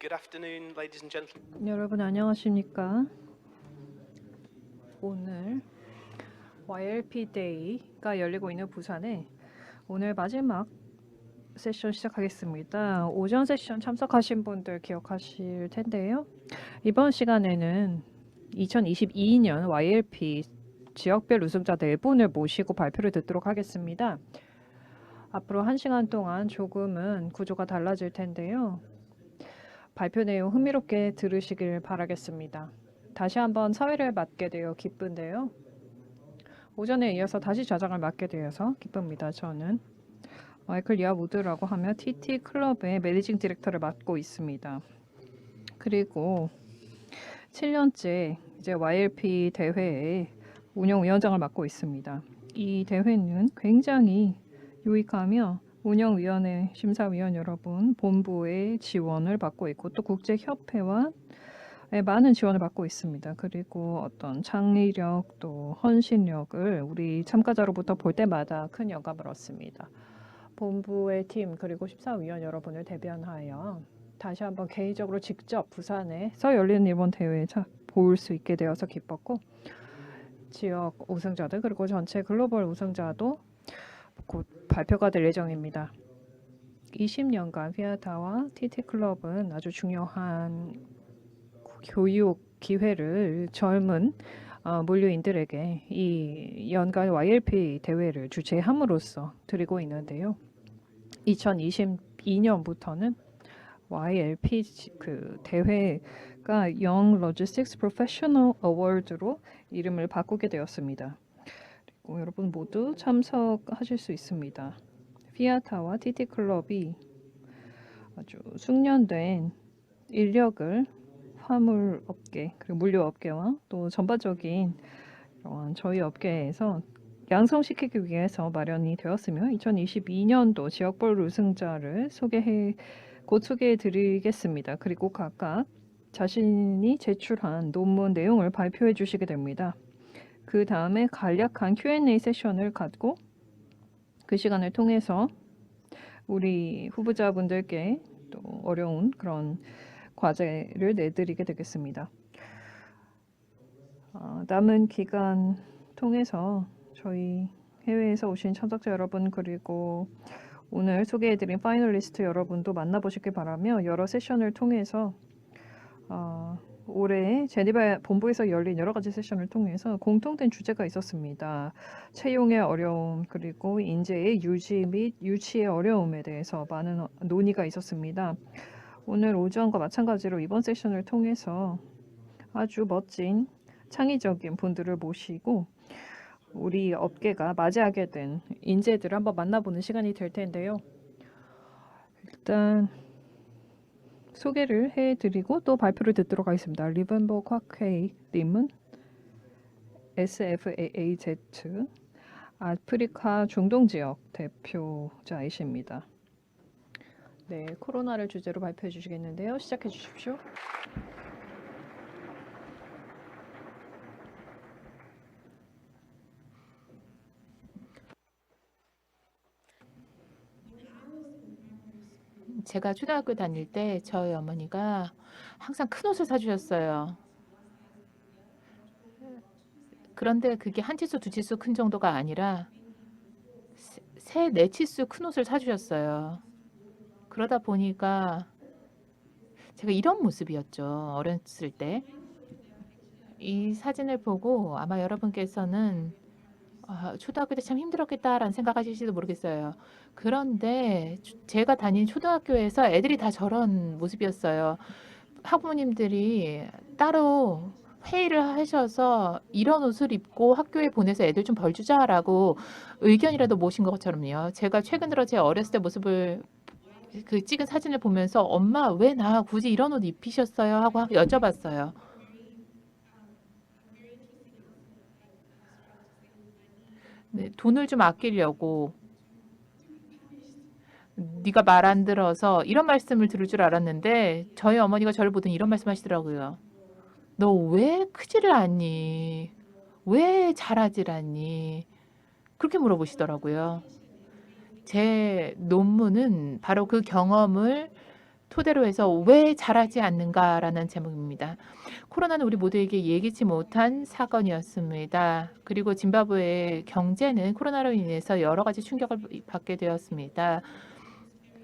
Good afternoon, ladies and gentlemen. 여러분 안녕하십니까? 오늘 YLP 데이가 열리고 있는 부산에 오늘 마지막 세션 시작하겠습니다. 오전 세션 참석하신 분들 기억하실 텐데요. 이번 시간에는 2022년 YLP 지역별 우승자 4분을 모시고 발표를 듣도록 하겠습니다. 앞으로 1시간 동안 조금은 구조가 달라질 텐데요. 발표 내용 흥미롭게 들으시길 바라겠습니다. 다시 한번 사회를 맡게 되어 기쁜데요. 오전에 이어서 다시 좌장을 맡게 되어서 기쁩니다. 저는 마이클 야우드라고 하며 TT 클럽의 매니징 디렉터를 맡고 있습니다. 그리고 7년째 이제 YLP 대회의 운영위원장을 맡고 있습니다. 이 대회는 굉장히 유익하며 운영위원회 심사위원 여러분 본부의 지원을 받고 있고 또 국제협회와 많은 지원을 받고 있습니다. 그리고 어떤 창의력 또 헌신력을 우리 참가자로부터 볼 때마다 큰 영감을 얻습니다. 본부의 팀 그리고 심사위원 여러분을 대변하여 다시 한번 개인적으로 직접 부산에서 열리는 이번 대회에 볼 수 있게 되어서 기뻤고 지역 우승자들 그리고 전체 글로벌 우승자도 곧 발표가 될 예정입니다. 20년간 피아타와 TT클럽은 아주 중요한 교육 기회를 젊은 물류인들에게 이 연간 YLP 대회를 주최함으로써 드리고 있는데요. 2022년부터는 YLP 그 대회가 Young Logistics Professional Award로 이름을 바꾸게 되었습니다. 그리고 여러분 모두 참석하실 수 있습니다. 피아타와 TT클럽이 아주 숙련된 인력을 화물업계 그리고 물류업계와 또 전반적인 이런 저희 업계에서 양성시키기 위해서 마련이 되었으며 2022년도 지역별 우승자를 곧 소개해 드리겠습니다. 그리고 각각 자신이 제출한 논문 내용을 발표해 주시게 됩니다. 그 다음에 간략한 Q&A 세션을 갖고 그 시간을 통해서 우리 후보자분들께 또 어려운 그런 과제를 내드리게 되겠습니다. 남은 기간 통해서 저희 해외에서 오신 참석자 여러분 그리고 오늘 소개해드린 파이널리스트 여러분도 만나보시길 바라며 여러 세션을 통해서 올해 제니바 본부에서 열린 여러 가지 세션을 통해서 공통된 주제가 있었습니다. 채용의 어려움 그리고 인재의 유지 및 유치의 어려움에 대해서 많은 논의가 있었습니다. 오늘 오전과 마찬가지로 이번 세션을 통해서 아주 멋진 창의적인 분들을 모시고 우리 업계가 맞이하게 된 인재들을 한번 만나보는 시간이 될 텐데요. 일단 소개를 해드리고 또 발표를 듣도록 하겠습니다. 리븐버그 화케이 님은 SFAAZ 아프리카 중동 지역 대표자이십니다. 네, 코로나를 주제로 발표해 주시겠는데요. 시작해 주십시오. 제가 초등학교 다닐 때 저희 어머니가 항상 큰 옷을 사주셨어요. 그런데 그게 한 치수, 두 치수 큰 정도가 아니라 세, 네 치수 큰 옷을 사주셨어요. 그러다 보니까 제가 이런 모습이었죠. 어렸을 때. 이 사진을 보고 아마 여러분께서는 초등학교 때 참 힘들었겠다라는 생각하실지도 모르겠어요. 그런데 제가 다닌 초등학교에서 애들이 다 저런 모습이었어요. 학부모님들이 따로 회의를 하셔서 이런 옷을 입고 학교에 보내서 애들 좀 벌 주자라고 의견이라도 모신 것처럼요. 제가 최근 들어 제 어렸을 때 모습을 그 찍은 사진을 보면서 엄마 왜 나 굳이 이런 옷 입히셨어요? 하고 여쭤봤어요. 네, 돈을 좀 아끼려고 네가 말 안 들어서 이런 말씀을 들을 줄 알았는데 저희 어머니가 저를 보더니 이런 말씀 하시더라고요. 너 왜 크지를 않니? 왜 잘하질 않니? 그렇게 물어보시더라고요. 제 논문은 바로 그 경험을 토대로 해서 왜 잘하지 않는가라는 제목입니다. 코로나는 우리 모두에게 예기치 못한 사건이었습니다. 그리고 짐바브웨의 경제는 코로나로 인해서 여러 가지 충격을 받게 되었습니다.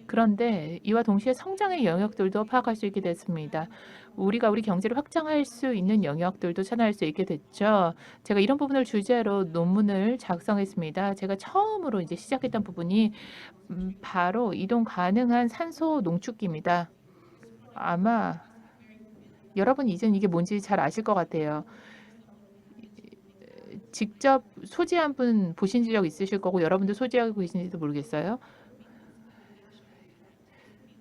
그런데 이와 동시에 성장의 영역들도 파악할 수 있게 됐습니다. 우리가 우리 경제를 확장할 수 있는 영역들도 찾아낼 수 있게 됐죠. 제가 이런 부분을 주제로 논문을 작성했습니다. 제가 처음으로 이제 시작했던 부분이 바로 이동 가능한 산소 농축기입니다. 아마 여러분 이제는 이게 뭔지 잘 아실 것 같아요. 직접 소지한 분 보신 적 있으실 거고 여러분도 소지하고 계신지도 모르겠어요.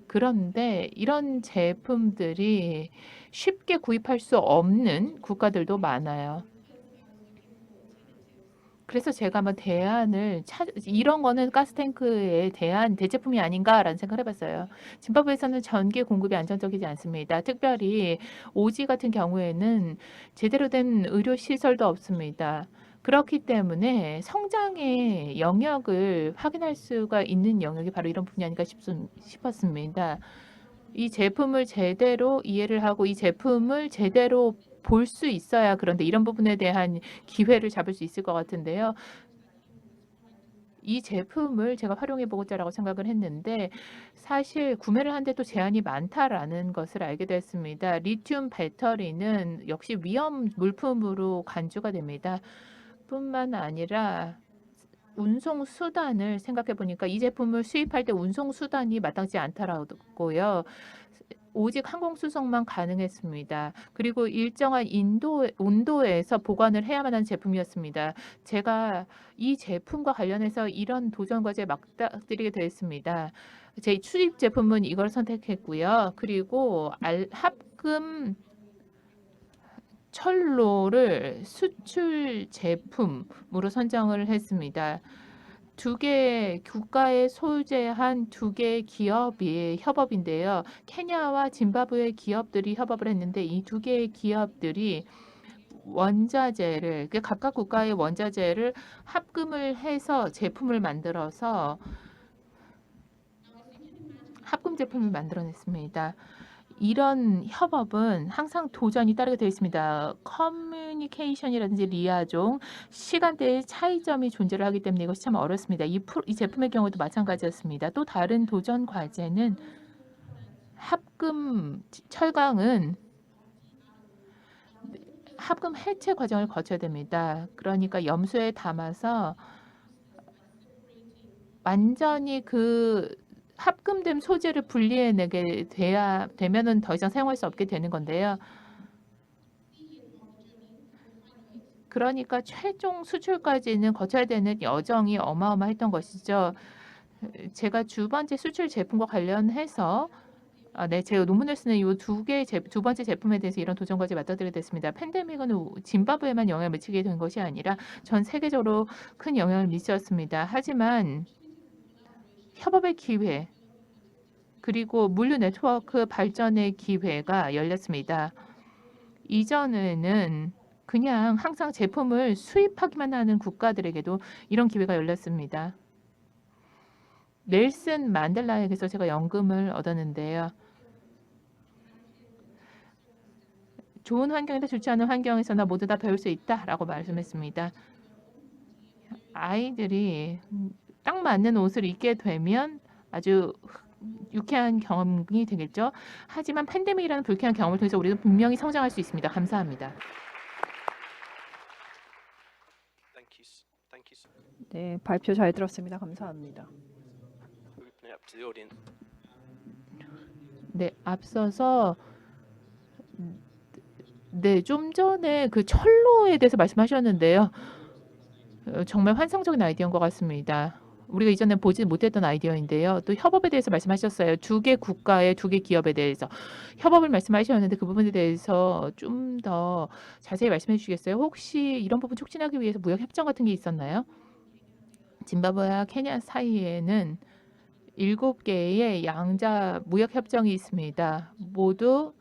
그런데 이런 제품들이 쉽게 구입할 수 없는 국가들도 많아요. 그래서 제가 한번 이런 거는 가스탱크의 대체품이 아닌가라는 생각을 해봤어요. 짐바브웨에서는 전기 공급이 안정적이지 않습니다. 특별히 오지 같은 경우에는 제대로 된 의료 시설도 없습니다. 그렇기 때문에 성장의 영역을 확인할 수가 있는 영역이 바로 이런 분이 아닌가 싶었습니다. 이 제품을 제대로 이해를 하고 이 제품을 제대로 볼 수 있어야 그런데 이런 부분에 대한 기회를 잡을 수 있을 것 같은데요. 이 제품을 제가 활용해 보고자라고 생각을 했는데 사실 구매를 하는데도 제한이 많다라는 것을 알게 됐습니다. 리튬 배터리는 역시 위험 물품으로 간주가 됩니다. 뿐만 아니라 운송 수단을 생각해 보니까 이 제품을 수입할 때 운송 수단이 마땅치 않더라고요. 오직 항공 수송만 가능했습니다. 그리고 일정한 온도에서 보관을 해야만 하는 제품이었습니다. 제가 이 제품과 관련해서 이런 도전 과제에 맞닥뜨리게 됐습니다. 제 수입 제품은 이걸 선택했고요. 그리고 합금 철로를 수출 제품으로 선정을 했습니다. 두 개 국가에 소재한 두 개의 기업이 협업인데요. 케냐와 짐바브웨 기업들이 협업을 했는데 이 두 개의 기업들이 원자재를 각각 국가의 원자재를 합금을 해서 제품을 만들어서 합금 제품을 만들어냈습니다. 이런 협업은 항상 도전이 따르게 되어 있습니다. 커뮤니케이션이라든지 리아종, 시간대의 차이점이 존재를 하기 때문에 이것이 참 어렵습니다. 이 제품의 경우도 마찬가지였습니다. 또 다른 도전 과제는 철강은 합금 해체 과정을 거쳐야 됩니다. 그러니까 염소에 담아서 완전히 그 합금된 소재를 분리해내게 되면은 더 이상 사용할 수 없게 되는 건데요. 그러니까 최종 수출까지는 거쳐야 되는 여정이 어마어마했던 것이죠. 제가 두 번째 수출 제품과 관련해서 제가 논문을 쓰는 이 두 번째 제품에 대해서 이런 도전 과제에 맞닥뜨리게 됐습니다. 팬데믹은 짐바브웨에만 영향을 미치게 된 것이 아니라 전 세계적으로 큰 영향을 미쳤습니다. 하지만 협업의 기회 그리고 물류 네트워크 발전의 기회가 열렸습니다. 이전에는 그냥 항상 제품을 수입하기만 하는 국가들에게도 이런 기회가 열렸습니다. 넬슨 만델라에게서 제가 연금을 얻었는데요. 좋은 환경이나 좋지 않은 환경에서나 모두 다 배울 수 있다라고 말씀했습니다. 아이들이 딱 맞는 옷을 입게 되면 아주 유쾌한 경험이 되겠죠. 하지만 팬데믹이라는 불쾌한 경험을 통해서 우리는 분명히 성장할 수 있습니다. 감사합니다. Thank you. 네, 발표 잘 들었습니다. 감사합니다. Open it up to the audience. 네, 앞서서 좀 전에 그 철로에 대해서 말씀하셨는데요. 정말 환상적인 아이디어인 것 같습니다. 우리가 이전에 보지 못했던 아이디어인데요. 또 협업에 대해서 말씀하셨어요. 두 개 국가의 두 개 기업에 대해서 협업을 말씀하셨는데 그 부분에 대해서 좀 더 자세히 말씀해 주시겠어요? 혹시 이런 부분 촉진하기 위해서 무역 협정 같은 게 있었나요? 짐바브웨와 케냐 사이에는 7개의 양자 무역 협정이 있습니다. 모두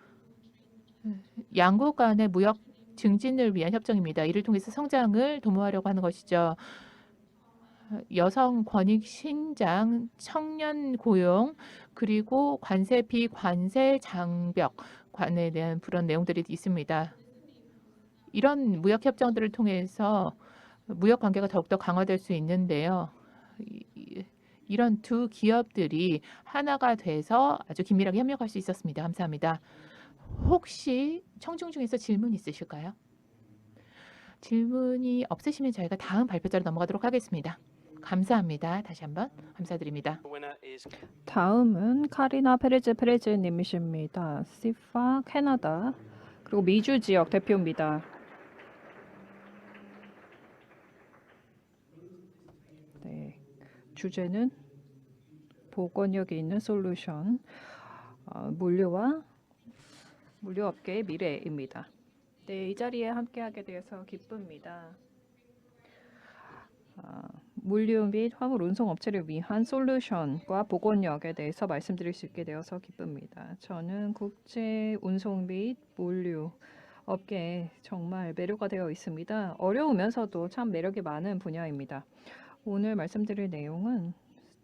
양국 간의 무역 증진을 위한 협정입니다. 이를 통해서 성장을 도모하려고 하는 것이죠. 여성 권익 신장, 청년 고용, 그리고 관세 비관세 장벽 관에 대한 그런 내용들이 있습니다. 이런 무역 협정들을 통해서 무역 관계가 더욱더 강화될 수 있는데요. 이런 두 기업들이 하나가 돼서 아주 긴밀하게 협력할 수 있었습니다. 감사합니다. 혹시 청중 중에서 질문 있으실까요? 질문이 없으시면 저희가 다음 발표자로 넘어가도록 하겠습니다. 감사합니다. 다시 한번 감사드립니다. The winner is 다음은 카리나 페레즈 님이십니다. 시파 캐나다 그리고 미주 지역 대표입니다. 네, 주제는 보건력이 있는 솔루션, 물류업계의 미래입니다. 네, 이 자리에 함께하게 되어서 기쁩니다. 물류 및 화물 운송 업체를 위한 솔루션과 보건력에 대해서 말씀드릴 수 있게 되어서 기쁩니다. 저는 국제 운송 및 물류 업계에 정말 매료가 되어 있습니다. 어려우면서도 참 매력이 많은 분야입니다. 오늘 말씀드릴 내용은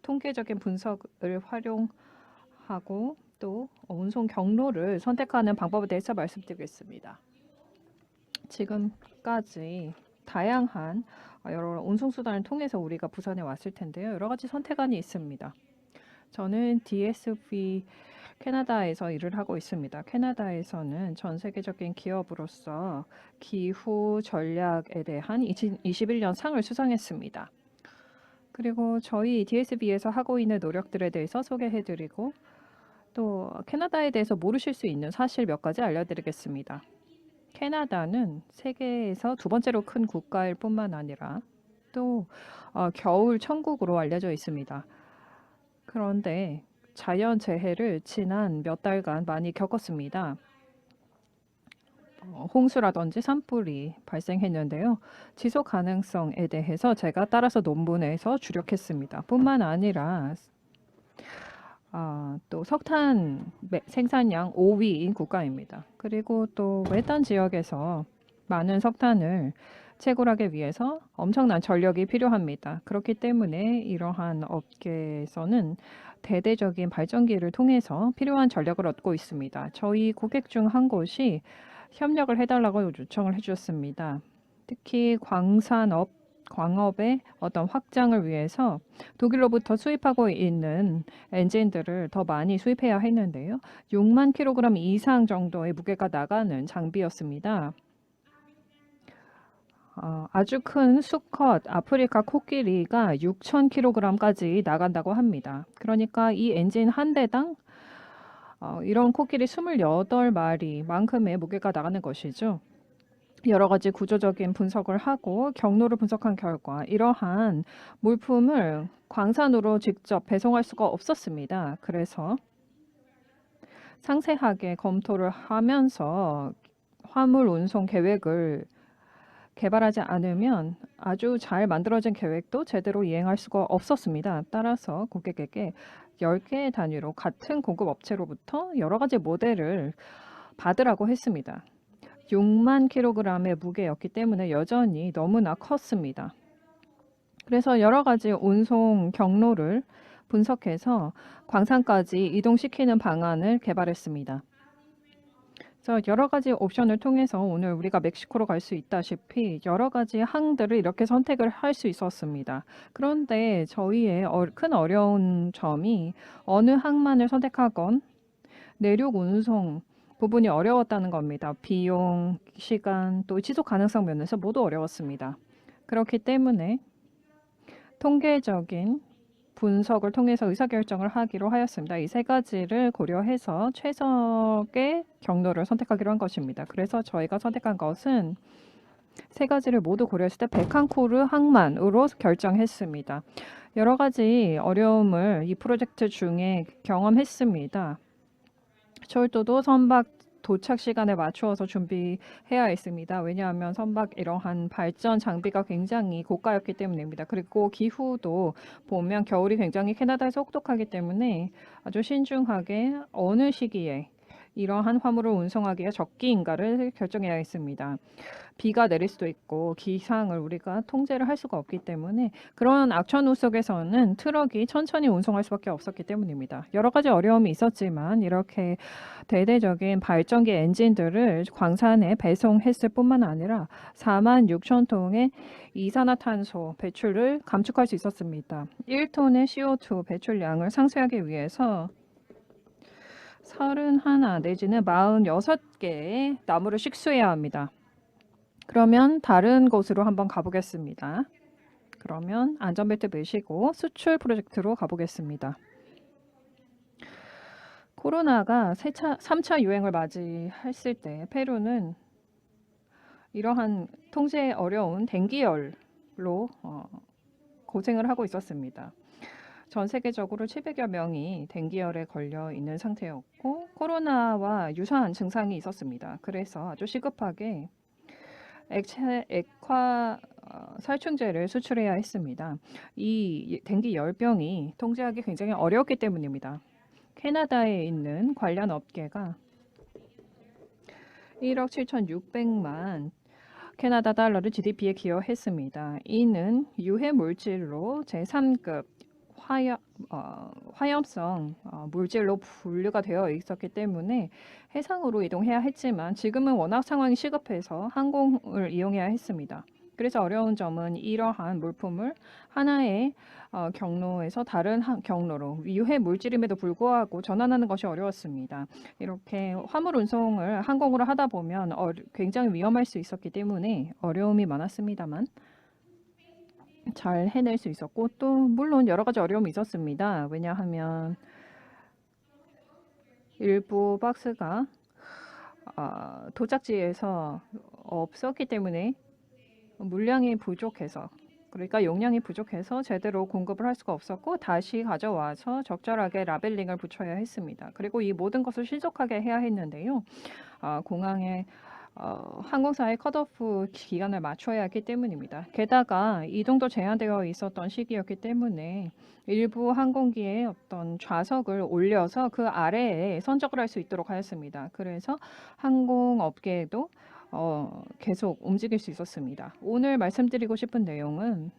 통계적인 분석을 활용하고 또 운송 경로를 선택하는 방법에 대해서 말씀드리겠습니다. 지금까지 다양한 여러 운송 수단을 통해서 우리가 부산에 왔을 텐데요. 여러 가지 선택안이 있습니다. 저는 DSV 캐나다에서 일을 하고 있습니다. 캐나다에서는 전 세계적인 기업으로서 기후 전략에 대한 2021년 상을 수상했습니다. 그리고 저희 DSV에서 하고 있는 노력들에 대해서 소개해드리고 또 캐나다에 대해서 모르실 수 있는 사실 몇 가지 알려드리겠습니다. 캐나다는 세계에서 두 번째로 큰 국가일 뿐만 아니라 또 겨울 천국으로 알려져 있습니다. 그런데 자연재해를 지난 몇 달간 많이 겪었습니다. 홍수라든지 산불이 발생했는데요. 지속 가능성에 대해서 제가 따라서 논문에서 주력했습니다. 뿐만 아니라 또 석탄 생산량 5위인 국가입니다. 그리고 또 외딴 지역에서 많은 석탄을 채굴하기 위해서 엄청난 전력이 필요합니다. 그렇기 때문에 이러한 업계에서는 대대적인 발전기를 통해서 필요한 전력을 얻고 있습니다. 저희 고객 중 한 곳이 협력을 해달라고 요청을 해주셨습니다. 특히 광업의 어떤 확장을 위해서 독일로부터 수입하고 있는 엔진들을 더 많이 수입해야 했는데요. 6만 킬로그램 이상 정도의 무게가 나가는 장비였습니다. 아주 큰 수컷 아프리카 코끼리가 6,000kg까지 나간다고 합니다. 그러니까 이 엔진 한 대당 이런 코끼리 28마리만큼의 무게가 나가는 것이죠. 여러 가지 구조적인 분석을 하고 경로를 분석한 결과 이러한 물품을 광산으로 직접 배송할 수가 없었습니다. 그래서 상세하게 검토를 하면서 화물 운송 계획을 개발하지 않으면 아주 잘 만들어진 계획도 제대로 이행할 수가 없었습니다. 따라서 고객에게 10개의 단위로 같은 공급 업체로부터 여러 가지 모델을 받으라고 했습니다. 6만 킬로그램의 무게였기 때문에 여전히 너무나 컸습니다. 그래서 여러 가지 운송 경로를 분석해서 광산까지 이동시키는 방안을 개발했습니다. 그래서 여러 가지 옵션을 통해서 오늘 우리가 멕시코로 갈 수 있다시피 여러 가지 항들을 이렇게 선택을 할 수 있었습니다. 그런데 저희의 큰 어려운 점이 어느 항만을 선택하건 내륙 운송 부분이 어려웠다는 겁니다. 비용, 시간, 또 지속 가능성 면에서 모두 어려웠습니다. 그렇기 때문에 통계적인 분석을 통해서 의사결정을 하기로 하였습니다. 이 세 가지를 고려해서 최적의 경로를 선택하기로 한 것입니다. 그래서 저희가 선택한 것은 세 가지를 모두 고려했을 때 베칸쿠르 항만으로 결정했습니다. 여러 가지 어려움을 이 프로젝트 중에 경험했습니다. 철도도 선박 도착 시간에 맞추어서 준비해야 했습니다. 왜냐하면 선박 이러한 발전 장비가 굉장히 고가였기 때문입니다. 그리고 기후도 보면 겨울이 굉장히 캐나다에서 혹독하기 때문에 아주 신중하게 어느 시기에 이러한 화물을 운송하기에 적기인가를 결정해야 했습니다. 비가 내릴 수도 있고 기상을 우리가 통제를 할 수가 없기 때문에 그런 악천후 속에서는 트럭이 천천히 운송할 수밖에 없었기 때문입니다. 여러 가지 어려움이 있었지만 이렇게 대대적인 발전기 엔진들을 광산에 배송했을 뿐만 아니라 46,000톤의 이산화탄소 배출을 감축할 수 있었습니다. 1톤의 CO2 배출량을 상쇄하기 위해서 31 내지는 46개의 나무를 식수해야 합니다. 그러면 다른 곳으로 한번 가보겠습니다. 그러면 안전벨트 매시고 수출 프로젝트로 가보겠습니다. 코로나가 3차 유행을 맞이했을 때 페루는 이러한 통제에 어려운 댕기열로 고생을 하고 있었습니다. 전 세계적으로 700여 명이 댕기열에 걸려 있는 상태였고 코로나와 유사한 증상이 있었습니다. 그래서 아주 시급하게 액화 살충제를 수출해야 했습니다. 이 댕기 열병이 통제하기 굉장히 어려웠기 때문입니다. 캐나다에 있는 관련 업계가 1억 7,600만 캐나다 달러를 GDP에 기여했습니다. 이는 유해 물질로 제3급 화염성 물질로 분류가 되어 있었기 때문에 해상으로 이동해야 했지만 지금은 워낙 상황이 시급해서 항공을 이용해야 했습니다. 그래서 어려운 점은 이러한 물품을 하나의 경로에서 다른 경로로 유해 물질임에도 불구하고 전환하는 것이 어려웠습니다. 이렇게 화물 운송을 항공으로 하다 보면 굉장히 위험할 수 있었기 때문에 어려움이 많았습니다만 잘 해낼 수 있었고 또 물론 여러 가지 어려움이 있었습니다. 왜냐하면 일부 박스가 도착지에서 없었기 때문에 물량이 부족해서 그러니까 용량이 부족해서 제대로 공급을 할 수가 없었고 다시 가져와서 적절하게 라벨링을 붙여야 했습니다. 그리고 이 모든 것을 신속하게 해야 했는데요. 공항에 항공사의 컷오프 기간을 맞춰야 했기 때문입니다. 게다가 이동도 제한되어 있었던 시기였기 때문에 일부 항공기의 어떤 좌석을 올려서 그 아래에 선적을 할 수 있도록 하였습니다. 그래서 항공업계에도 계속 움직일 수 있었습니다. 오늘 말씀드리고 싶은 내용은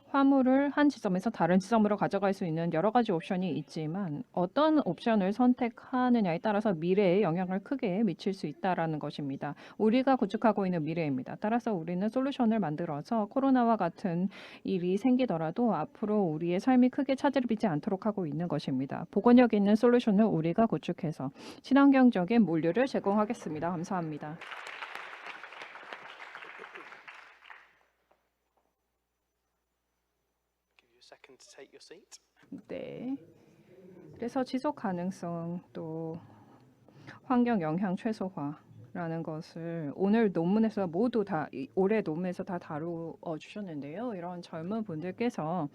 화물을 한 지점에서 다른 지점으로 가져갈 수 있는 여러 가지 옵션이 있지만 어떤 옵션을 선택하느냐에 따라서 미래에 영향을 크게 미칠 수 있다는 것입니다. 우리가 구축하고 있는 미래입니다. 따라서 우리는 솔루션을 만들어서 코로나와 같은 일이 생기더라도 앞으로 우리의 삶이 크게 차질을 빚지 않도록 하고 있는 것입니다. 보건력 있는 솔루션을 우리가 구축해서 친환경적인 물류를 제공하겠습니다. 감사합니다. Give you a second to take your seat. 네. 그래서 지속 가능성 또 환경 영향 최소화라는 것을 오늘 논문에서 모두 다 올해 논문에서 다 다루어 주셨는데요. 이런 젊은 분들께서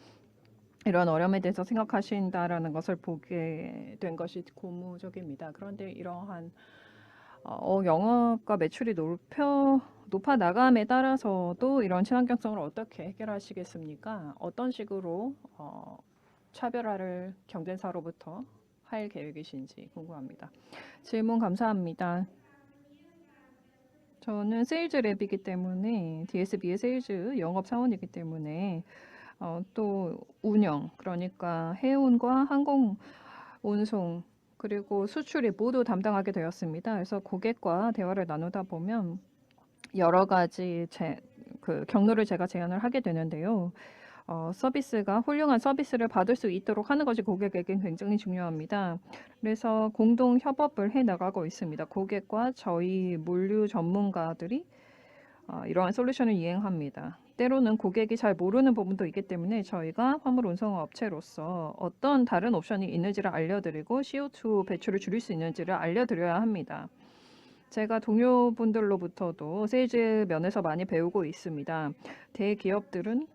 이런 어려움에 대해서 생각하신다라는 것을 보게 된 것이 고무적입니다. 그런데 이러한 영업과 매출이 높아 나감에 따라서도 이런 친환경성을 어떻게 해결하시겠습니까? 어떤 식으로 차별화를 경쟁사로부터 할 계획이신지 궁금합니다. 질문 감사합니다. 저는 세일즈 랩이기 때문에 DSB의 세일즈 영업 사원이기 때문에 또 운영 그러니까 해운과 항공 운송 그리고 수출이 모두 담당하게 되었습니다. 그래서 고객과 대화를 나누다 보면 여러 가지 경로를 제가 제안을 하게 되는데요. 서비스가 훌륭한 서비스를 받을 수 있도록 하는 것이 고객에겐 굉장히 중요합니다. 그래서 공동 협업을 해 나가고 있습니다. 고객과 저희 물류 전문가들이 이러한 솔루션을 이행합니다. 때로는 고객이 잘 모르는 부분도 있기 때문에 저희가 화물 운송 업체로서 어떤 다른 옵션이 있는지를 알려드리고 CO2 배출을 줄일 수 있는지를 알려드려야 합니다. 제가 동료분들로부터도 세일즈 면에서 많이 배우고 있습니다. 대기업들은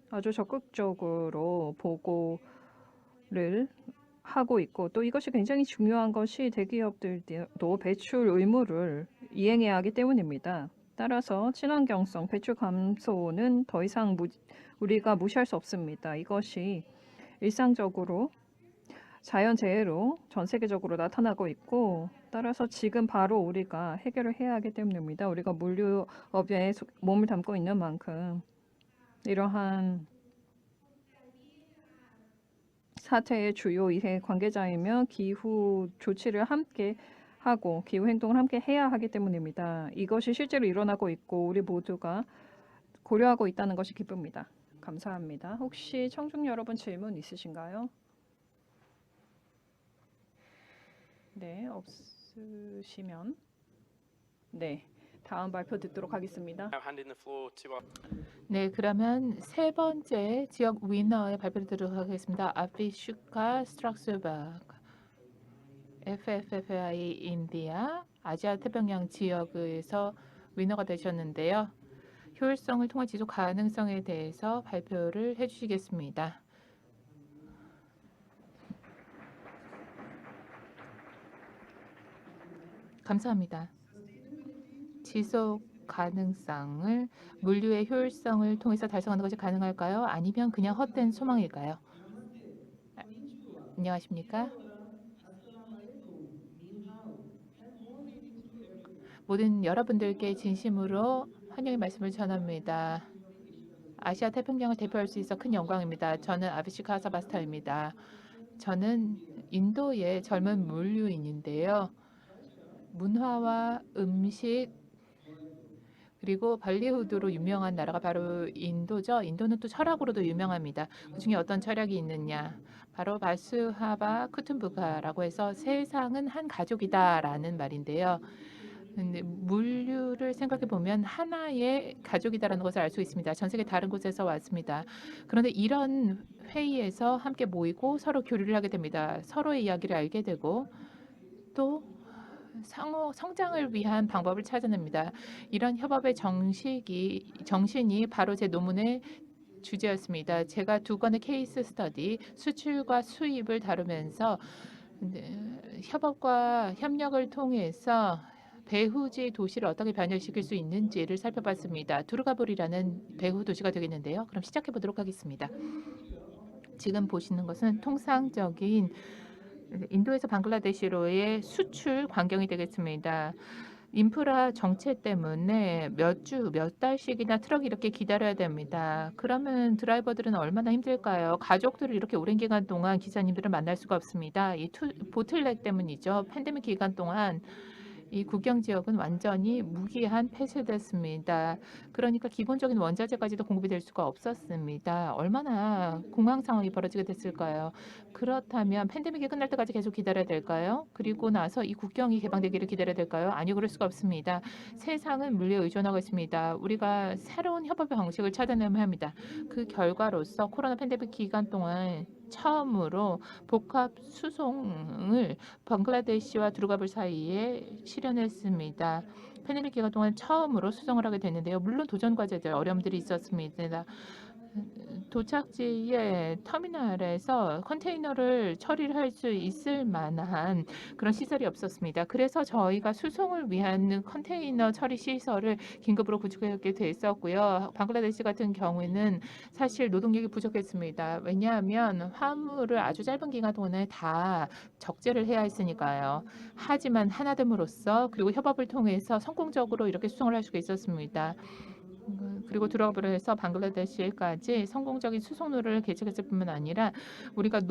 아주 적극적으로 보고를 하고 있고 또 이것이 굉장히 중요한 것이 대기업들도 배출 의무를 이행해야 하기 때문입니다. 따라서 친환경성, 배출 감소는 더 이상 우리가 무시할 수 없습니다. 이것이 일상적으로 자연재해로 전 세계적으로 나타나고 있고 따라서 지금 바로 우리가 해결을 해야 하기 때문입니다. 우리가 물류업에 몸을 담고 있는 만큼 이러한 사태의 주요 이해 관계자이며 기후 조치를 함께 하고 기후 행동을 함께 해야 하기 때문입니다. 이것이 실제로 일어나고 있고 우리 모두가 고려하고 있다는 것이 기쁩니다. 감사합니다. 혹시 청중 여러분 질문 있으신가요? 네, 없으시면 네, 다음 발표 듣도록 하겠습니다. Now handing the floor to our 네, 그러면 세 번째 지역 위너의 발표를 드리도록 하겠습니다. 아피슈카 스트락스버그 FFFI 인디아 아시아 태평양 지역에서 위너가 되셨는데요. 효율성을 통한 지속 가능성에 대해서 발표를 해주시겠습니다. 감사합니다. 지속 가능성을 물류의 효율성을 통해서 달성하는 것이 가능할까요? 아니면 그냥 헛된 소망일까요? 안녕하십니까? 모든 여러분들께 진심으로 환영의 말씀을 전합니다. 아시아 태평양을 대표할 수 있어 큰 영광입니다. 저는 아비시카 하사바스타입니다. 저는 인도의 젊은 물류인인데요. 문화와 음식 그리고 발리우드로 유명한 나라가 바로 인도죠. 인도는 또 철학으로도 유명합니다. 그중에 어떤 철학이 있느냐? 바로 바수하바 쿠툰부가라고 해서 세상은 한 가족이다라는 말인데요. 근데 물류를 생각해 보면 하나의 가족이다라는 것을 알 수 있습니다. 전 세계 다른 곳에서 왔습니다. 그런데 이런 회의에서 함께 모이고 서로 교류를 하게 됩니다. 서로의 이야기를 알게 되고 또 상호 성장을 위한 방법을 찾아냅니다. 이런 협업의 정신이 바로 제 논문의 주제였습니다. 제가 두 건의 케이스 스터디, 수출과 수입을 다루면서 협업과 협력을 통해서 배후지 도시를 어떻게 변형시킬 수 있는지를 살펴봤습니다. 두르가불이라는 배후 도시가 되겠는데요. 그럼 시작해 보도록 하겠습니다. 지금 보시는 것은 통상적인 인도에서 방글라데시로의 수출 광경이 되겠습니다. 인프라 정체 때문에 몇 주, 몇 달씩이나 트럭이 이렇게 기다려야 됩니다. 그러면 드라이버들은 얼마나 힘들까요? 가족들을 이렇게 오랜 기간 동안 기사님들을 만날 수가 없습니다. 이 보틀넥 때문이죠. 팬데믹 기간 동안 이 국경 지역은 완전히 무기한 폐쇄됐습니다. 그러니까 기본적인 원자재까지도 공급이 될 수가 없었습니다. 얼마나 공황 상황이 벌어지게 됐을까요? 그렇다면 팬데믹이 끝날 때까지 계속 기다려야 될까요? 그리고 나서 이 국경이 개방되기를 기다려야 될까요? 아니요, 그럴 수가 없습니다. 세상은 물리에 의존하고 있습니다. 우리가 새로운 협업의 방식을 찾아내야 합니다. 그 결과로서 코로나 팬데믹 기간 동안 처음으로 복합 수송을 방글라데시와 두르가불 사이에 실현했습니다. 팬데믹 기간 동안 처음으로 수송을 하게 됐는데요. 물론 도전 과제들 어려움들이 있었습니다. 도착지의 터미널에서 컨테이너를 처리를 할 수 있을 만한 그런 시설이 없었습니다. 그래서 저희가 수송을 위한 컨테이너 처리 시설을 긴급으로 구축하게 됐었고요. 방글라데시 같은 경우에는 사실 노동력이 부족했습니다. 왜냐하면 화물을 아주 짧은 기간 동안에 다 적재를 해야 했으니까요. 하지만 하나 됨으로써 그리고 협업을 통해서 성공적으로 이렇게 수송을 할 수가 있었습니다. 그리고 드롭을 해서 방글라데시까지 성공적인 수송로를 개척했을 뿐만 아니라 우리가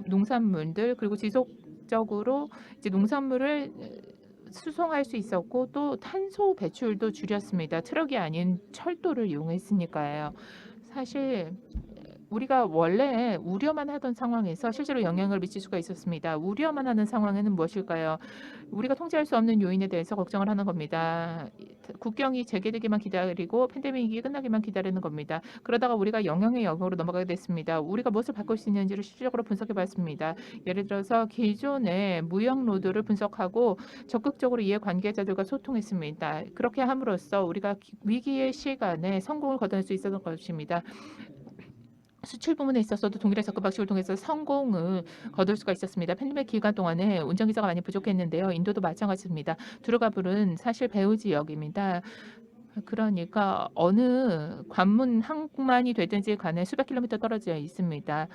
농산물들 그리고 지속적으로 이제 농산물을 수송할 수 있었고 또 탄소 배출도 줄였습니다. 트럭이 아닌 철도를 이용했으니까요. 사실 우리가 원래 우려만 하던 상황에서 실제로 영향을 미칠 수가 있었습니다. 우려만 하는 상황에는 무엇일까요? 우리가 통제할 수 없는 요인에 대해서 걱정을 하는 겁니다. 국경이 재개되기만 기다리고 팬데믹이 끝나기만 기다리는 겁니다. 그러다가 우리가 영향의 영역으로 넘어가게 됐습니다. 우리가 무엇을 바꿀 수 있는지를 실질적으로 분석해 봤습니다. 예를 들어서 기존의 무역 로드를 분석하고 적극적으로 이해 관계자들과 소통했습니다. 그렇게 함으로써 우리가 위기의 시간에 성공을 거둘 수 있었던 것입니다. 수출 부문에 있어서도 동일한 접근 방식을 통해서 성공을 거둘 수가 있었습니다. 팬데믹 기간 동안에 운전기사가 많이 부족했는데요. 인도도 마찬가지입니다. 두르가불은 사실 배후 지역입니다. 그러니까 어느 관문 항만이 되든지 간에 수백 킬로미터 떨어져 있습니다.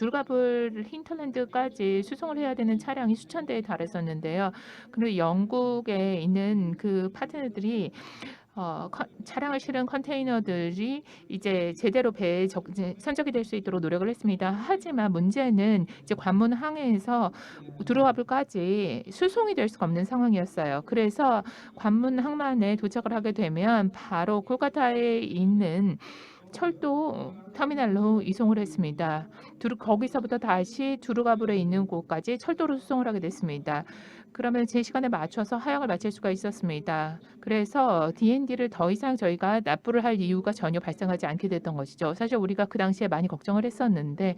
두르가불 힌터랜드까지 수송을 해야 되는 차량이 수천 대에 달했었는데요. 그리고 영국에 있는 그 파트너들이 차량을 실은 컨테이너들이 이제 제대로 배에 이제 선적이 될 수 있도록 노력을 했습니다. 하지만 문제는 이제 관문 항해에서 두루와불까지 수송이 될 수가 없는 상황이었어요. 그래서 관문 항만에 도착을 하게 되면 바로 콜카타에 있는 철도 터미널로 이송을 했습니다. 거기서부터 다시 두루가불에 있는 곳까지 철도로 수송을 하게 됐습니다. 그러면 제 시간에 맞춰서 하역을 마칠 수가 있었습니다. 그래서 D&D를 더 이상 저희가 납부를 할 이유가 전혀 발생하지 않게 됐던 것이죠. 사실 우리가 그 당시에 많이 걱정을 했었는데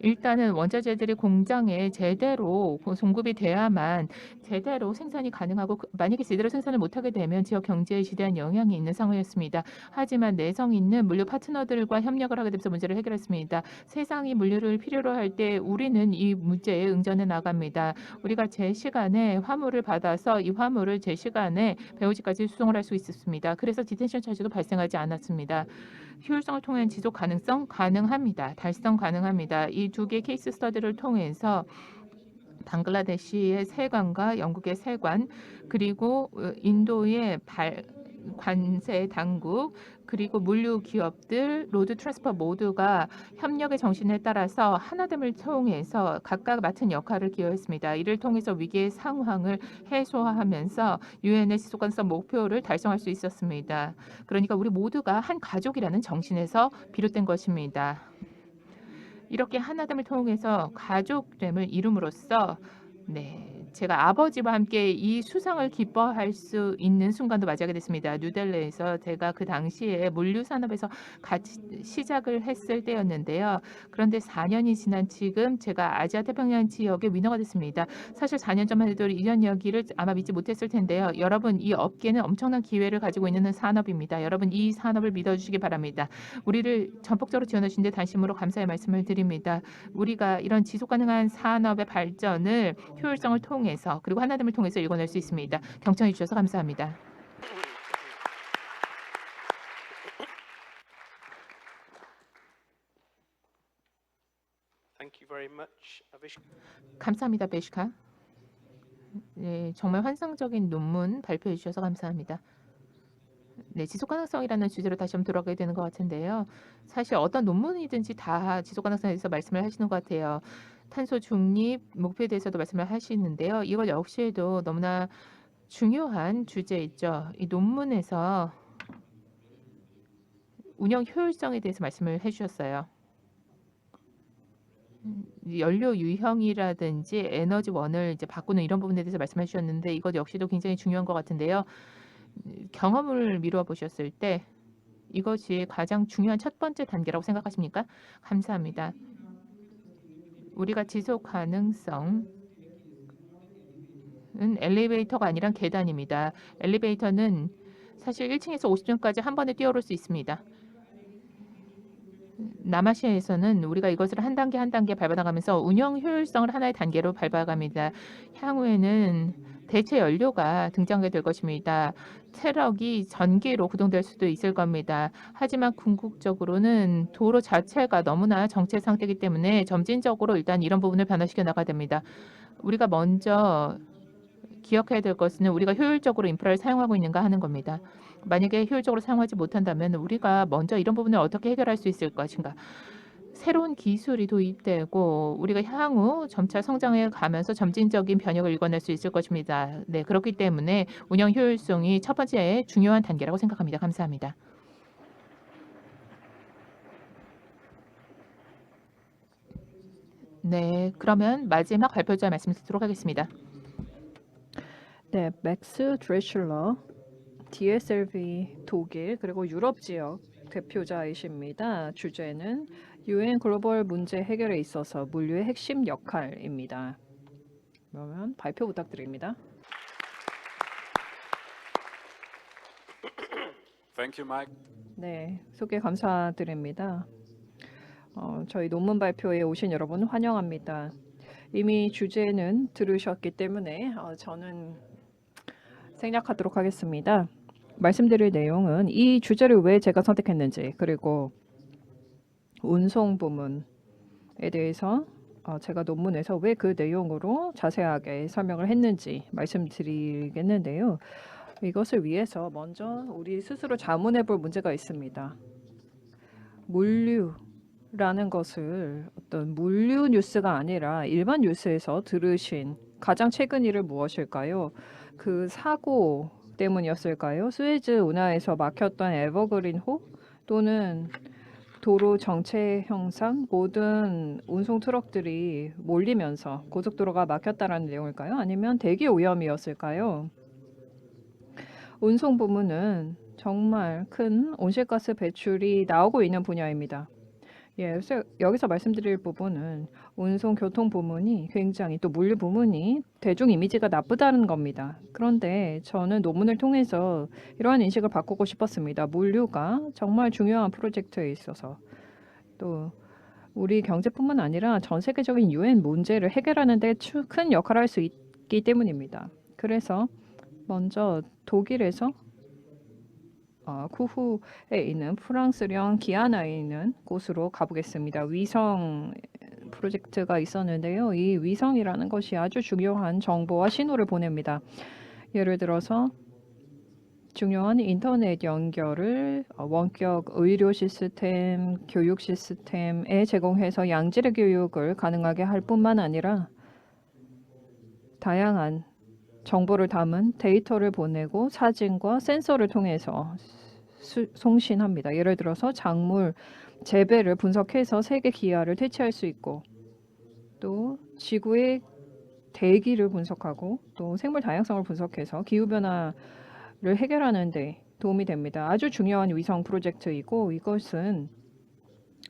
일단은 원자재들이 공장에 제대로 공급이 돼야만 제대로 생산이 가능하고 만약에 제대로 생산을 못하게 되면 지역 경제에 지대한 영향이 있는 상황이었습니다. 하지만 내성 있는 물류 파트너들과 협력을 하게 되면서 문제를 해결했습니다. 세상이 물류를 필요로 할 때 우리는 이 문제에 응전해 나갑니다. 우리가 제 시간에 화물을 받아서 이 화물을 제 시간에 배우지까지 수송을 할 수 있었습니다. 그래서 디텐션 차지도 발생하지 않았습니다. 효율성을 통한 지속 가능성 가능합니다. 달성 가능합니다. 이 두 개 케이스 스터디를 통해서 방글라데시의 세관과 영국의 세관 그리고 인도의 관세 당국 그리고 물류 기업들 로드 트랜스퍼 모두가 협력의 정신에 따라서 하나됨을 통해서 각각 맡은 역할을 기여했습니다. 이를 통해서 위기의 상황을 해소하면서 유엔의 지속 가능성 목표를 달성할 수 있었습니다. 그러니까 우리 모두가 한 가족이라는 정신에서 비롯된 것입니다. 이렇게 하나됨을 통해서 가족됨을 이룸으로써 제가 아버지와 함께 이 수상을 기뻐할 수 있는 순간도 맞이하게 됐습니다. 뉴델리에서 제가 그 당시에 물류 산업에서 같이 시작을 했을 때였는데요. 그런데 4년이 지난 지금 제가 아시아 태평양 지역의 위너가 됐습니다. 사실 4년 전만 해도 이런 이야기를 아마 믿지 못했을 텐데요. 여러분 이 업계는 엄청난 기회를 가지고 있는 산업입니다. 여러분 이 산업을 믿어주시기 바랍니다. 우리를 전폭적으로 지원해 주신 데 단심으로 감사의 말씀을 드립니다. 우리가 이런 지속 가능한 산업의 발전을 효율성을 통해서 그리고 하나됨을 통해서 읽어낼 수 있습니다. 경청해 주셔서 감사합니다. Thank you very much, Avishka. 감사합니다, 베시카. 네, 정말 환상적인 논문 발표해 주셔서 감사합니다. 네, 지속 가능성이라는 주제로 다시 한번 돌아가게 되는 것 같은데요. 사실 어떤 논문이든지 다 지속 가능성에 대해서 말씀을 하시는 것 같아요. 탄소 중립 목표에 대해서도 말씀을 하시는데요. 이것 역시도 너무나 중요한 주제이죠. 이 논문에서 운영 효율성에 대해서 말씀을 해주셨어요. 연료 유형이라든지 에너지원을 이제 바꾸는 이런 부분에 대해서 말씀해 주셨는데 이것 역시도 굉장히 중요한 것 같은데요. 경험을 미루어 보셨을 때 이것이 가장 중요한 첫 번째 단계라고 생각하십니까? 감사합니다. 우리가 지속 가능성은 엘리베이터가 아니라 계단입니다. 엘리베이터는 사실 1층에서 50층까지 한 번에 뛰어오를 수 있습니다. 남아시아에서는 우리가 이것을 한 단계 한 단계 밟아나가면서 운영 효율성을 하나의 단계로 밟아갑니다. 향후에는 대체 연료가 등장하게 될 것입니다. 트럭이 전기로 구동될 수도 있을 겁니다. 하지만 궁극적으로는 도로 자체가 너무나 정체 상태이기 때문에 점진적으로 일단 이런 부분을 변화시켜 나가야 됩니다. 우리가 먼저 기억해야 될 것은 우리가 효율적으로 인프라를 사용하고 있는가 하는 겁니다. 만약에 효율적으로 사용하지 못한다면 우리가 먼저 이런 부분을 어떻게 해결할 수 있을 것인가. 새로운 기술이 도입되고 우리가 향후 점차 성장해 가면서 점진적인 변혁을 이뤄낼 수 있을 것입니다. 네, 그렇기 때문에 운영 효율성이 첫 번째 중요한 단계라고 생각합니다. 감사합니다. 네, 그러면 마지막 발표자 말씀 듣도록 하겠습니다. 네, 맥스 드레슐러, DSLV 독일 그리고 유럽 지역 대표자이십니다. 주제는 UN 글로벌 문제 해결에 있어서 물류의 핵심 역할입니다. 그러면 발표 부탁드립니다. Thank you, Mike. 네, 소개 감사드립니다. 저희 논문 발표에 오신 여러분 환영합니다. 이미 주제는 들으셨기 때문에 저는 생략하도록 하겠습니다. 말씀드릴 내용은 이 주제를 왜 제가 선택했는지 그리고 운송 부문 대해서 제가 논문에서 왜 그 내용으로 자세하게 설명을 했는지 말씀드리겠는데요. 이것을 위해서 먼저 우리 스스로 자문해 볼 문제가 있습니다. 물류라는 것을 어떤 물류 뉴스가 아니라 일반 뉴스에서 들으신 가장 최근 일은 무엇일까요? 그 사고 때문이었을까요? 수에즈 운하에서 막혔던 에버그린호 또는 도로 정체 형상, 모든 운송 트럭들이 몰리면서 고속도로가 막혔다라는 내용일까요? 아니면 대기 오염이었을까요? 운송 부문은 정말 큰 온실가스 배출이 나오고 있는 분야입니다. 예, 그래서 여기서 말씀드릴 부분은 운송 교통 부문이 굉장히 또 물류 부문이 대중 이미지가 나쁘다는 겁니다. 그런데 저는 논문을 통해서 이러한 인식을 바꾸고 싶었습니다. 물류가 정말 중요한 프로젝트에 있어서 또 우리 경제뿐만 아니라 전 세계적인 유엔 문제를 해결하는 데 큰 역할을 할 수 있기 때문입니다. 그래서 먼저 독일에서 쿠후에 있는 프랑스령 기아나에 있는 곳으로 가보겠습니다. 위성 프로젝트가 있었는데요. 이 위성이라는 것이 아주 중요한 정보와 신호를 보냅니다. 예를 들어서 중요한 인터넷 연결을 원격 의료 시스템, 교육 시스템에 제공해서 양질의 교육을 가능하게 할 뿐만 아니라 다양한 정보를 담은 데이터를 보내고 사진과 센서를 통해서 송신합니다. 예를 들어서 작물 재배를 분석해서 세계 기아를 퇴치할 수 있고 또 지구의 대기를 분석하고 또 생물 다양성을 분석해서 기후변화를 해결하는 데 도움이 됩니다. 아주 중요한 위성 프로젝트이고 이것은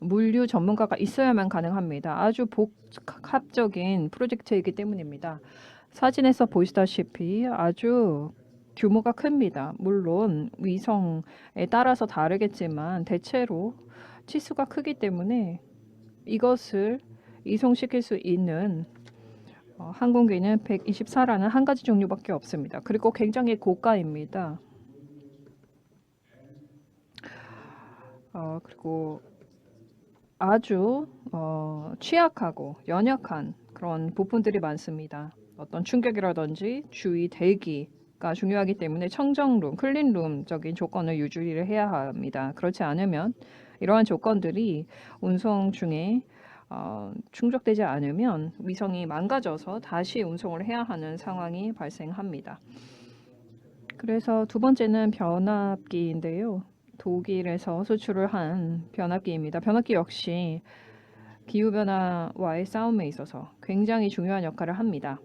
물류 전문가가 있어야만 가능합니다. 아주 복합적인 프로젝트이기 때문입니다. 사진에서 보시다시피 아주 규모가 큽니다. 물론 위성에 따라서 다르겠지만 대체로 치수가 크기 때문에 이것을 이송시킬 수 있는 항공기는 124라는 한 가지 종류밖에 없습니다. 그리고 굉장히 고가입니다. 그리고 아주 취약하고 연약한 그런 부품들이 많습니다. 어떤 충격이라든지 주위 대기가 중요하기 때문에 청정룸, 클린룸적인 조건을 유지를 해야 합니다. 그렇지 않으면 이러한 조건들이 운송 중에 충족되지 않으면 위성이 망가져서 다시 운송을 해야 하는 상황이 발생합니다. 그래서 두 번째는 변압기인데요. 독일에서 수출을 한 변압기입니다. 변압기 역시 기후변화와의 싸움에 있어서 굉장히 중요한 역할을 합니다.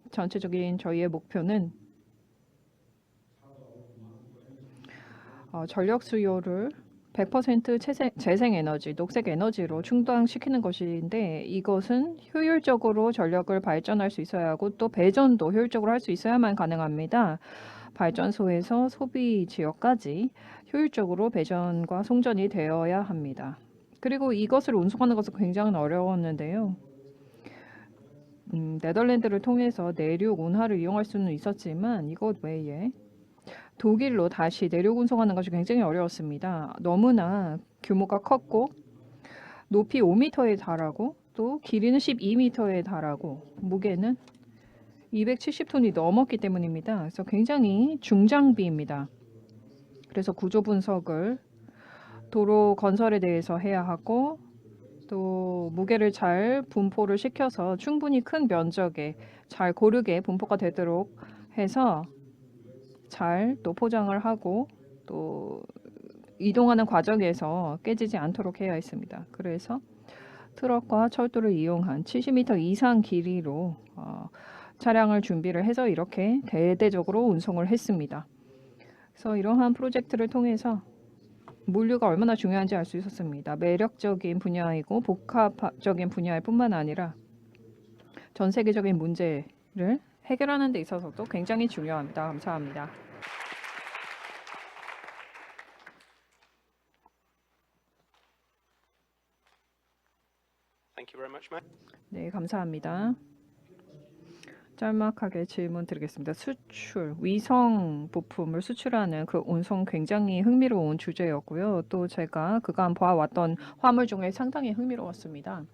전체적인 저희의 목표는 전력 수요를 100% 재생에너지, 녹색에너지로 충당시키는 것인데 이것은 효율적으로 전력을 발전할 수 있어야 하고 또 배전도 효율적으로 할 수 있어야만 가능합니다. 발전소에서 소비 지역까지 효율적으로 배전과 송전이 되어야 합니다. 그리고 이것을 운송하는 것은 굉장히 어려웠는데요. 네덜란드를 통해서 내륙 운하를 이용할 수는 있었지만 이것 외에 독일로 다시 내륙 운송하는 것이 굉장히 어려웠습니다. 너무나 규모가 컸고 높이 5m에 달하고 또 길이는 12m에 달하고 무게는 270톤이 넘었기 때문입니다. 그래서 굉장히 중장비입니다. 그래서 구조 분석을 도로 건설에 대해서 해야 하고 또 무게를 잘 분포를 시켜서 충분히 큰 면적에 잘 고르게 분포가 되도록 해서 잘 또 포장을 하고 또 이동하는 과정에서 깨지지 않도록 해야 했습니다. 그래서 트럭과 철도를 이용한 70m 이상 길이로 차량을 준비를 해서 이렇게 대대적으로 운송을 했습니다. 그래서 이러한 프로젝트를 통해서 물류가 얼마나 중요한지 알 수 있었습니다. 매력적인 분야이고 복합적인 분야일 뿐만 아니라 전 세계적인 문제를 해결하는 데 있어서도 굉장히 중요합니다. 감사합니다. Thank you very much, Matt. 네, 감사합니다. 짤막하게 질문 드리겠습니다. 수출, 위성 부품을 수출하는 그 운송 굉장히 흥미로운 주제였고요. 또 제가 그간 봐왔던 화물 중에 상당히 흥미로웠습니다.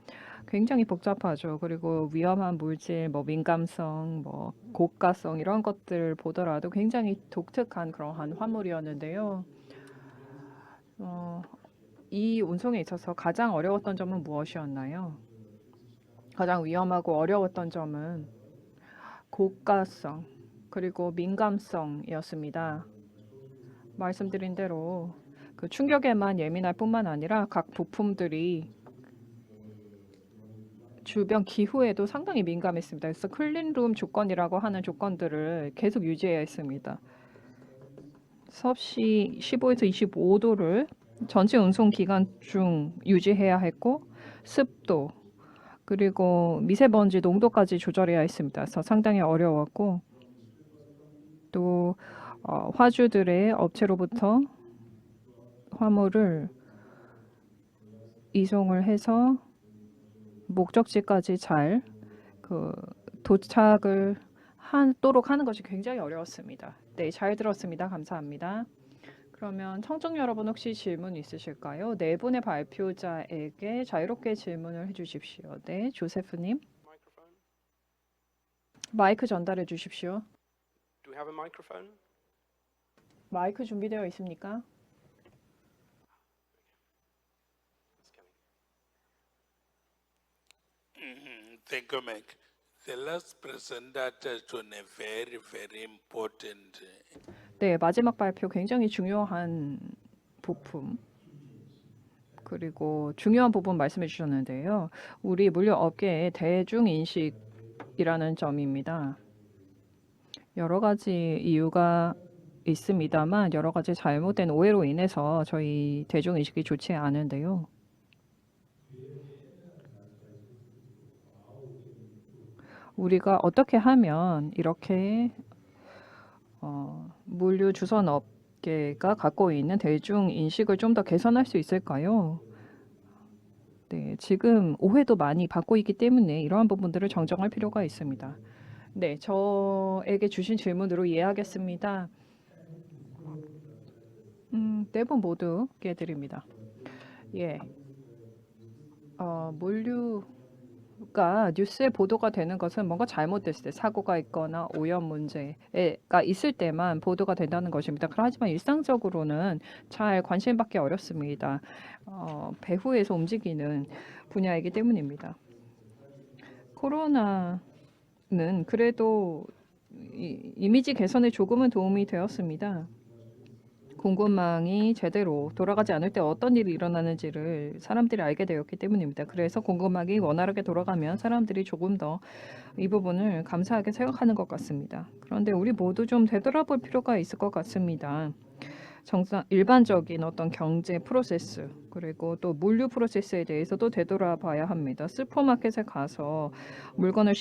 굉장히 복잡하죠. 그리고 위험한 물질, 뭐 민감성, 뭐 고가성 이런 것들 보더라도 굉장히 독특한 그러한 화물이었는데요. 이 운송에 있어서 가장 어려웠던 점은 무엇이었나요? 가장 위험하고 어려웠던 점은 고가성 그리고 민감성이었습니다. 말씀드린 대로 그 충격에만 예민할 뿐만 아니라 각 부품들이 주변 기후에도 상당히 민감했습니다. 그래서 클린룸 조건이라고 하는 조건들을 계속 유지해야 했습니다. 섭씨 15에서 25도를 전체 운송 기간 중 유지해야 했고 습도 그리고 미세먼지 농도까지 조절해야 했습니다. 그래서 상당히 어려웠고 또 화주들의 업체로부터 화물을 이송을 해서 목적지까지 잘 도착을 하도록 하는 것이 굉장히 어려웠습니다. 네, 잘 들었습니다. 감사합니다. 그러면 청중 여러분 혹시 질문 있으실까요? 네 분의 발표자에게 자유롭게 질문을 해주십시오. 네, 조세프님. Microphone? 마이크 전달해 주십시오. Do we have a microphone? 마이크 준비되어 있습니까? It's coming. Thank you, Mike. The last presenter touched on a very, very important 네, 마지막 발표 굉장히 중요한 부품 그리고 중요한 부분 말씀해 주셨는데요. 우리 물류 업계의 대중인식이라는 점입니다. 여러 가지 이유가 있습니다만 여러 가지 잘못된 오해로 인해서 저희 대중인식이 좋지 않은데요. 우리가 어떻게 하면 이렇게 물류 주선 업계가 갖고 있는 대중 인식을 좀 더 개선할 수 있을까요? 네, 지금 오해도 많이 받고 있기 때문에 이러한 부분들을 정정할 필요가 있습니다. 네, 저에게 주신 질문으로 이해하겠습니다. 네 분 모두께 드립니다. 예, 물류가 뉴스에 보도가 되는 것은 뭔가 잘못됐을 때 사고가 있거나 오염 문제가 있을 때만 보도가 된다는 것입니다. 하지만 일상적으로는 잘 관심받기 어렵습니다. 배후에서 움직이는 분야이기 때문입니다. 코로나는 그래도 이미지 개선에 조금은 도움이 되었습니다. 공급망이 제대로 돌아가지 않을 때 어떤 일이 일어나는지를 사람들이 알게 되었기 때문입니다. 그래서 공급망이 원활하게 돌아가면 사람들이 조금 더 이 부분을 감사하게 생각하는 것 같습니다. 그런데 우리 모두 좀 되돌아볼 필요가 있을 것 같습니다. 일반적인 어떤 경제 프로세스 그리고 또 물류 프로세스에 대해서도 되돌아봐야 합니다. 슈퍼마켓에 가서 물건을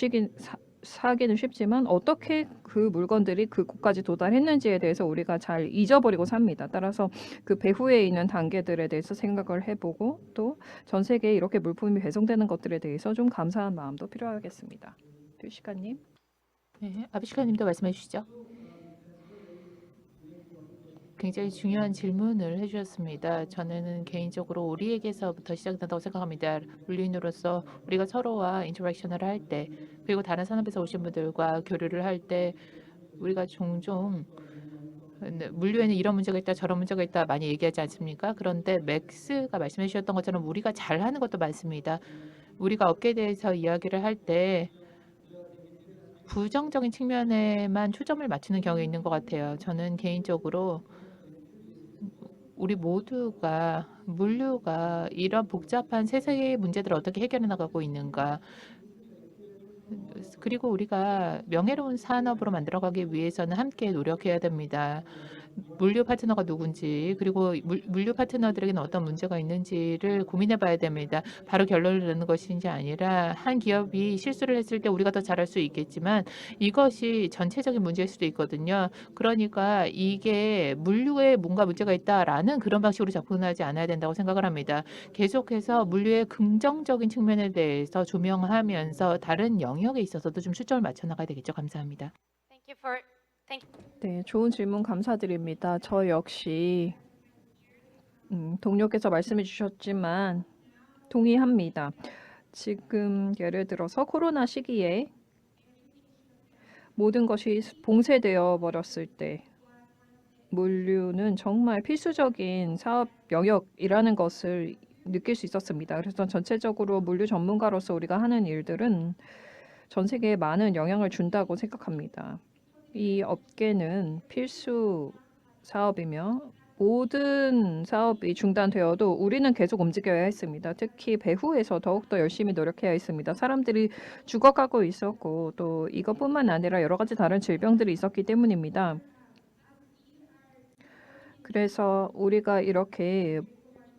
사기는 쉽지만 어떻게 그 물건들이 그곳까지 도달했는지에 대해서 우리가 잘 잊어버리고 삽니다. 따라서 그 배후에 있는 단계들에 대해서 생각을 해보고 또 전 세계에 이렇게 물품이 배송되는 것들에 대해서 좀 감사한 마음도 필요하겠습니다. 표시관님. 네, 아비시카님도 말씀해 주시죠. 굉장히 중요한 질문을 해주셨습니다. 저는 개인적으로 우리에게서부터 시작된다고 생각합니다. 물리인으로서 우리가 서로와 인터랙션을 할 때, 그리고 다른 산업에서 오신 분들과 교류를 할 때 우리가 종종 물류에는 이런 문제가 있다, 저런 문제가 있다 많이 얘기하지 않습니까? 그런데 맥스가 말씀해 주셨던 것처럼 우리가 잘하는 것도 많습니다. 우리가 업계에 대해서 이야기를 할 때 부정적인 측면에만 초점을 맞추는 경우가 있는 것 같아요. 저는 개인적으로 우리 모두가 물류가 이런 복잡한 세세의 문제들을 어떻게 해결해 나가고 있는가, 그리고 우리가 명예로운 산업으로 만들어가기 위해서는 함께 노력해야 됩니다. 물류 파트너가 누군지 그리고 물류 파트너들에게는 어떤 문제가 있는지를 고민해 봐야 됩니다. 바로 결론을 내는 것인지 아니라 한 기업이 실수를 했을 때 우리가 더 잘할 수 있겠지만 이것이 전체적인 문제일 수도 있거든요. 그러니까 이게 물류에 뭔가 문제가 있다라는 그런 방식으로 접근하지 않아야 된다고 생각을 합니다. 계속해서 물류의 긍정적인 측면에 대해서 조명하면서 다른 영역에 있어서도 좀 초점을 맞춰 나가야 되겠죠. 감사합니다. 네, 좋은 질문 감사드립니다. 저 역시 동료께서 말씀해 주셨지만 동의합니다. 지금 예를 들어서 코로나 시기에 모든 것이 봉쇄되어 버렸을 때 물류는 정말 필수적인 사업 영역이라는 것을 느낄 수 있었습니다. 그래서 전체적으로 물류 전문가로서 우리가 하는 일들은 전 세계에 많은 영향을 준다고 생각합니다. 이 업계는 필수 사업이며 모든 사업이 중단되어도 우리는 계속 움직여야 했습니다. 특히 배후에서 더욱더 열심히 노력해야 했습니다. 사람들이 죽어가고 있었고 또 이것뿐만 아니라 여러 가지 다른 질병들이 있었기 때문입니다. 그래서 우리가 이렇게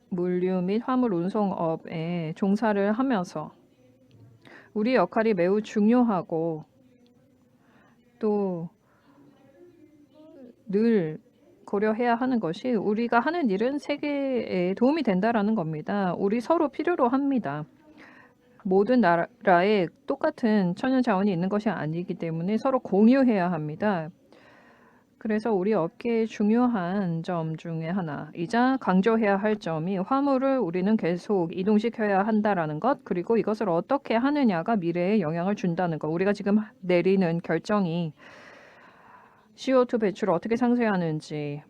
물류 및 화물 운송업에 종사를 하면서 우리 역할이 매우 중요하고 또 늘 고려해야 하는 것이 우리가 하는 일은 세계에 도움이 된다라는 겁니다. 우리 서로 필요로 합니다. 모든 나라에 똑같은 천연 자원이 있는 것이 아니기 때문에 서로 공유해야 합니다. 그래서 우리 업계의 중요한 점 중에 하나이자 강조해야 할 점이 화물을 우리는 계속 이동시켜야 한다라는 것, 그리고 이것을 어떻게 하느냐가 미래에 영향을 준다는 것. 우리가 지금 내리는 결정이 CO2 배출을 어떻게 상쇄하는지,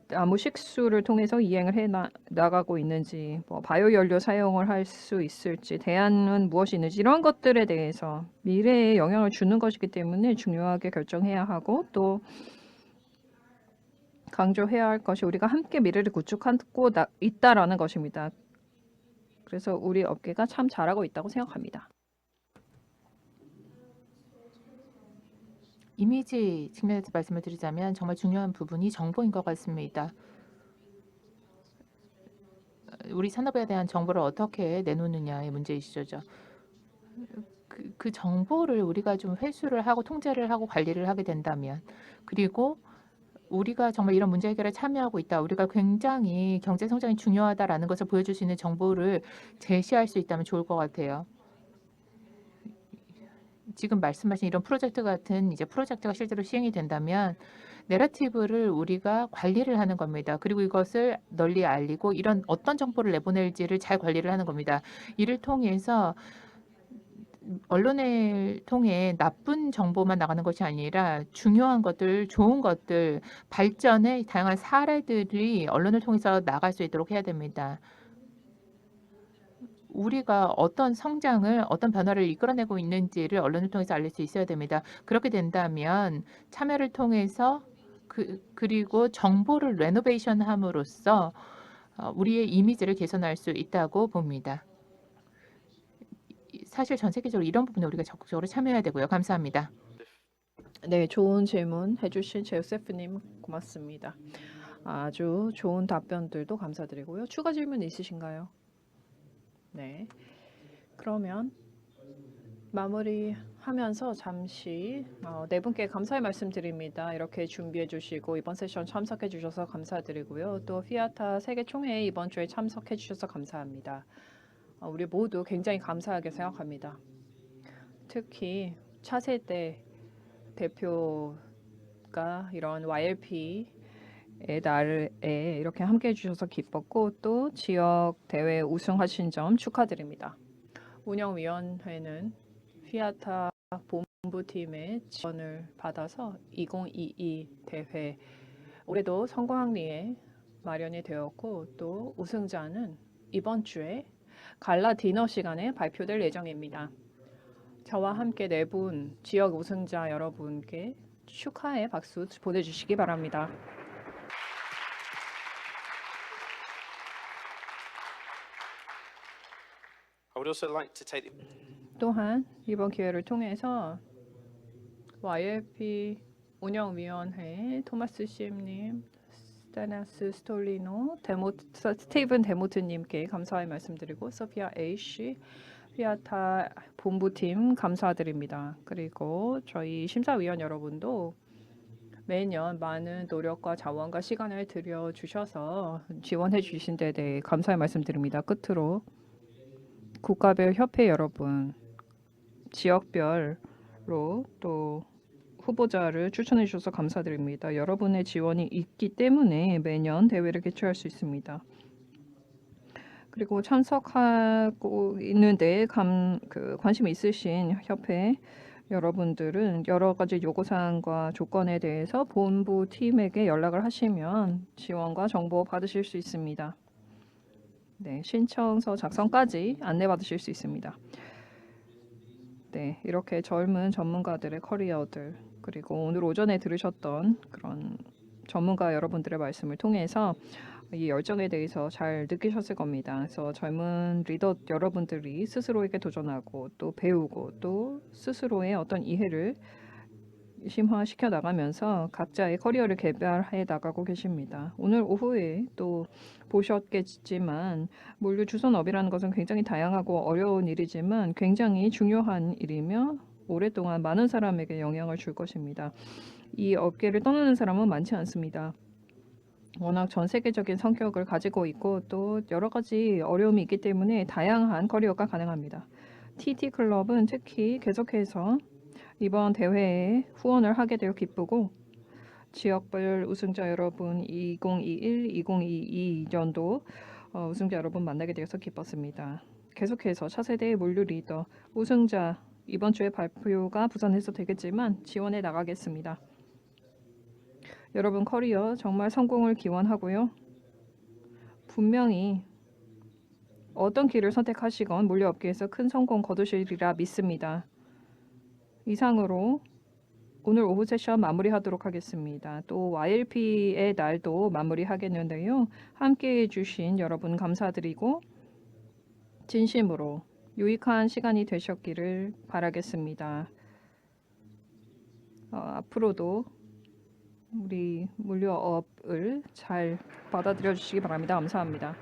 나무 식수를 통해서 이행을 나가고 있는지, 바이오 연료 사용을 할 수 있을지, 대안은 무엇이 있는지 이런 것들에 대해서 미래에 영향을 주는 것이기 때문에 중요하게 결정해야 하고 또 강조해야 할 것이 우리가 함께 미래를 구축하고 있다라는 것입니다. 그래서 우리 업계가 참 잘하고 있다고 생각합니다. 이미지 측면에서 말씀을 드리자면 정말 중요한 부분이 정보인 것 같습니다. 우리 산업에 대한 정보를 어떻게 내놓느냐의 문제이시죠. 그 정보를 우리가 좀 회수를 하고 통제를 하고 관리를 하게 된다면, 그리고 우리가 정말 이런 문제 해결에 참여하고 있다, 우리가 굉장히 경제 성장이 중요하다라는 것을 보여줄 수 있는 정보를 제시할 수 있다면 좋을 것 같아요. 지금 말씀하신 이런 프로젝트 같은 이제 프로젝트가 실제로 시행이 된다면 내러티브를 우리가 관리를 하는 겁니다. 그리고 이것을 널리 알리고 이런 어떤 정보를 내보낼지를 잘 관리를 하는 겁니다. 이를 통해서 언론을 통해 나쁜 정보만 나가는 것이 아니라 중요한 것들, 좋은 것들, 발전의 다양한 사례들이 언론을 통해서 나갈 수 있도록 해야 됩니다. 우리가 어떤 성장을, 어떤 변화를 이끌어내고 있는지를 언론을 통해서 알릴 수 있어야 됩니다. 그렇게 된다면 참여를 통해서 그리고 정보를 레노베이션함으로써 우리의 이미지를 개선할 수 있다고 봅니다. 사실 전 세계적으로 이런 부분에 우리가 적극적으로 참여해야 되고요. 감사합니다. 네, 좋은 질문 해주신 제우세프님 고맙습니다. 아주 좋은 답변들도 감사드리고요. 추가 질문 있으신가요? 네, 그러면 마무리하면서 잠시 네 분께 감사의 말씀드립니다. 이렇게 준비해 주시고 이번 세션 참석해 주셔서 감사드리고요. 또 피아타 세계총회에 이번 주에 참석해 주셔서 감사합니다. 우리 모두 굉장히 감사하게 생각합니다. 특히 차세대 대표가 이런 YLP의 날에 이렇게 함께 해주셔서 기뻤고 또 지역 대회 우승하신 점 축하드립니다. 운영위원회는 피아타 본부팀의 지원을 받아서 2022 대회 올해도 성공항리에 마련이 되었고 또 우승자는 이번 주에 갈라 디너 시간에 발표될 예정입니다. 저와 함께 네 분 지역 우승자 여러분께 축하의 박수 보내주시기 바랍니다. I would also like to take 또한 이번 기회를 통해서 YLP 운영위원회 토마스 CM님, 스타나스 스톨리노, 스티븐 데모트님께 감사의 말씀드리고 소피아 A씨, 피아타 본부팀 감사드립니다. 그리고 저희 심사위원 여러분도 매년 많은 노력과 자원과 시간을 들여주셔서 지원해 주신 데 대해 감사의 말씀드립니다. 끝으로 국가별 협회 여러분, 지역별로 또 후보자를 추천해 주셔서 감사드립니다. 여러분의 지원이 있기 때문에 매년 대회를 개최할 수 있습니다. 그리고 참석하고 있는데 관심 있으신 협회 여러분들은 여러 가지 요구사항과 조건에 대해서 본부 팀에게 연락을 하시면 지원과 정보 받으실 수 있습니다. 네, 신청서 작성까지 안내받으실 수 있습니다. 네, 이렇게 젊은 전문가들의 커리어들 그리고 오늘 오전에 들으셨던 그런 전문가 여러분들의 말씀을 통해서 이 열정에 대해서 잘 느끼셨을 겁니다. 그래서 젊은 리더 여러분들이 스스로에게 도전하고 또 배우고 또 스스로의 어떤 이해를 심화시켜 나가면서 각자의 커리어를 개발해 나가고 계십니다. 오늘 오후에 또 보셨겠지만 물류 주선업이라는 것은 굉장히 다양하고 어려운 일이지만 굉장히 중요한 일이며 오랫동안 많은 사람에게 영향을 줄 것입니다. 이 업계를 떠나는 사람은 많지 않습니다. 워낙 전 세계적인 성격을 가지고 있고 또 여러 가지 어려움이 있기 때문에 다양한 커리어가 가능합니다. TT클럽은 특히 계속해서 이번 대회에 후원을 하게 되어 기쁘고 지역별 우승자 여러분 2021, 2022년도 우승자 여러분 만나게 되어서 기뻤습니다. 계속해서 차세대 물류 리더 우승자 이번 주에 발표가 부산에서 되겠지만 지원해 나가겠습니다. 여러분 커리어 정말 성공을 기원하고요. 분명히 어떤 길을 선택하시건 물류업계에서 큰 성공 거두시리라 믿습니다. 이상으로 오늘 오후 세션 마무리하도록 하겠습니다. 또 YLP의 날도 마무리하겠는데요. 함께해 주신 여러분 감사드리고 진심으로 유익한 시간이 되셨기를 바라겠습니다. 앞으로도 우리 물류업을 잘 받아들여 주시기 바랍니다. 감사합니다.